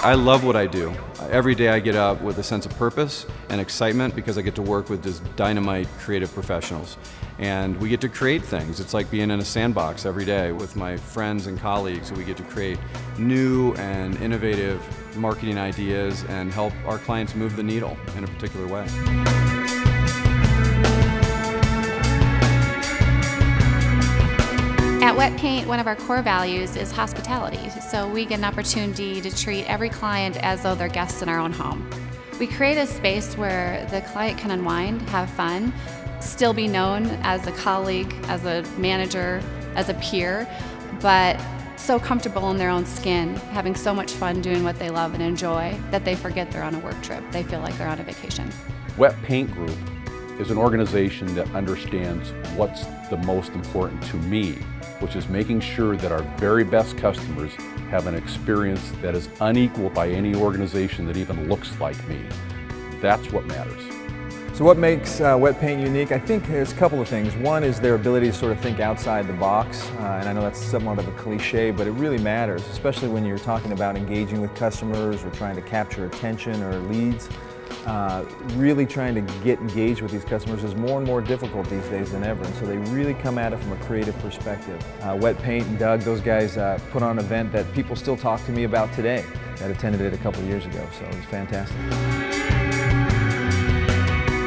I love what I do. Every day I get up with a sense of purpose and excitement because I get to work with just dynamite creative professionals. And we get to create things. It's like being in a sandbox every day with my friends and colleagues. We get to create new and innovative marketing ideas and help our clients move the needle in a particular way. At Wet Paint, one of our core values is hospitality, so we get an opportunity to treat every client as though they're guests in our own home. We create a space where the client can unwind, have fun, still be known as a colleague, as a manager, as a peer, but so comfortable in their own skin, having so much fun doing what they love and enjoy that they forget they're on a work trip. They feel like they're on a vacation. Wet Paint Group is an organization that understands what's the most important to me, which is making sure that our very best customers have an experience that is unequaled by any organization that even looks like me. That's what matters. So what makes Wet Paint unique? I think there's a couple of things. One is their ability to sort of think outside the box, and I know that's somewhat of a cliche, but it really matters, especially when you're talking about engaging with customers or trying to capture attention or leads. Really trying to get engaged with these customers is more and more difficult these days than ever, and so they really come at it from a creative perspective. Wet Paint and Doug, those guys put on an event that people still talk to me about today. I attended it a couple of years ago, so it was fantastic.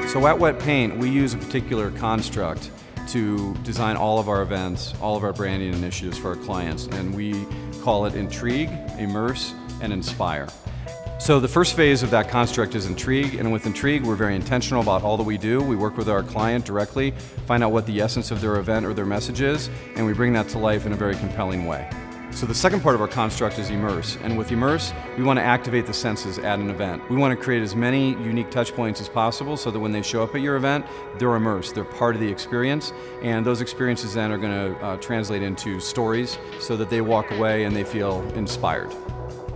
So at Wet Paint, we use a particular construct to design all of our events, all of our branding initiatives for our clients, and we call it Intrigue, Immerse, and Inspire. So the first phase of that construct is Intrigue, and with Intrigue we're very intentional about all that we do. We work with our client directly, find out what the essence of their event or their message is, and we bring that to life in a very compelling way. So the second part of our construct is Immerse, and with Immerse we want to activate the senses at an event. We want to create as many unique touch points as possible so that when they show up at your event, they're immersed, they're part of the experience, and those experiences then are going to translate into stories so that they walk away and they feel inspired.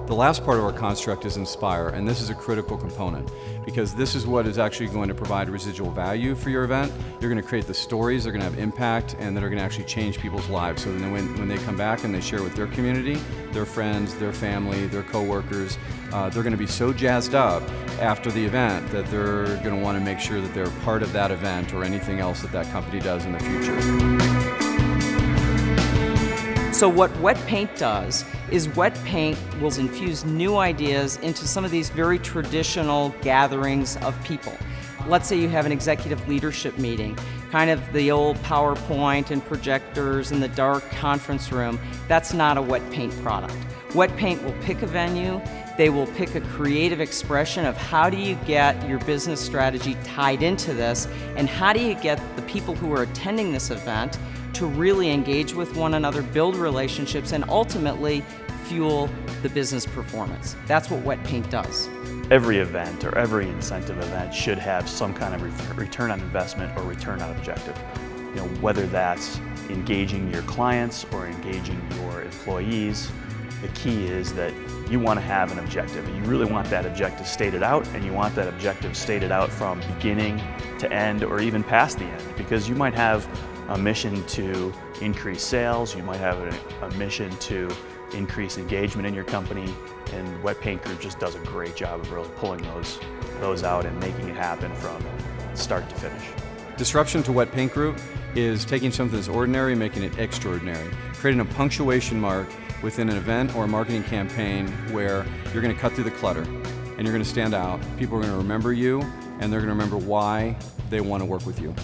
The last part of our construct is Inspire, and this is a critical component because this is what is actually going to provide residual value for your event. You're going to create the stories that are going to have impact and that are going to actually change people's lives. So then when they come back and they share with their community, their friends, their family, their coworkers, they're going to be so jazzed up after the event that they're going to want to make sure that they're part of that event or anything else that that company does in the future. So what Wet Paint does is Wet Paint will infuse new ideas into some of these very traditional gatherings of people. Let's say you have an executive leadership meeting, kind of the old PowerPoint and projectors in the dark conference room. That's not a Wet Paint product. Wet Paint will pick a venue, they will pick a creative expression of how do you get your business strategy tied into this, and how do you get the people who are attending this event to really engage with one another, build relationships, and ultimately fuel the business performance. That's what Wet Paint does. Every event or every incentive event should have some kind of return on investment or return on objective. You know, whether that's engaging your clients or engaging your employees, the key is that you want to have an objective. You really want that objective stated out, and you want that objective stated out from beginning to end or even past the end, because you might have a mission to increase sales, you might have a mission to increase engagement in your company, and Wet Paint Group just does a great job of really pulling those out and making it happen from start to finish. Disruption to Wet Paint Group is taking something that's ordinary and making it extraordinary, creating a punctuation mark within an event or a marketing campaign where you're going to cut through the clutter and you're going to stand out. People are going to remember you, and they're going to remember why they want to work with you.